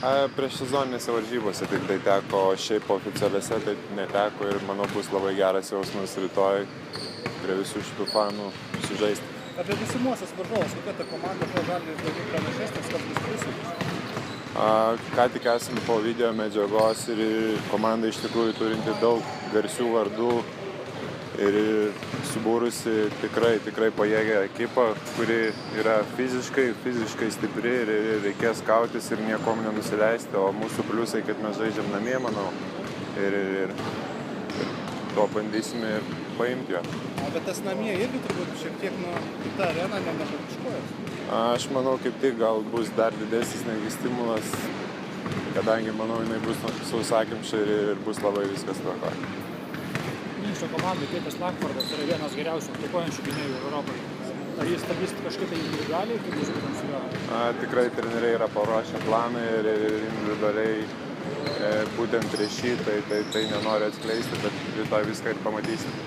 Prieš sezoninėse varžybose tik tai teko, o šiaip oficialiuose tai neteko ir manau bus labai geras jausmas rytoj prie visų šitų fanų sužaisti. Apie būsimuosius varžovus, kokia ta komanda buvo Žalgiris daugiau pranašesnis, kas bus pliusų? Ką tik esame po video medžiagos ir komanda iš tikrųjų turinti daug garsių vardų ir subūrusi tikrai pajėgią ekipą, kuri yra fiziškai stipri ir reikės kautis ir niekom nenusileisti, o mūsų pliusai, kad mes žaidžiam namie, manau, ir to bandysime ir paimti jo. Bet tas namie irgi turbūt šiek tiek kita arena nepakiškojas. Aš manau, kaip tik gal bus dar didesnis negi stimulas, kadangi, manau, jinai bus sausakimša ir bus labai viskas tvarkoj. Minkšto komandai Tėtis Lakfordas yra vienas geriausių atakuojančių gynėjų Europoje. Ar jis stabdys kažkaip individualiai, kaip jūs būtent su juo? Tikrai treneriai yra paruošę planą ir individualiai būtent prieš šį, tai nenoriu atskleisti, bet rytoj viską ir pamatysim.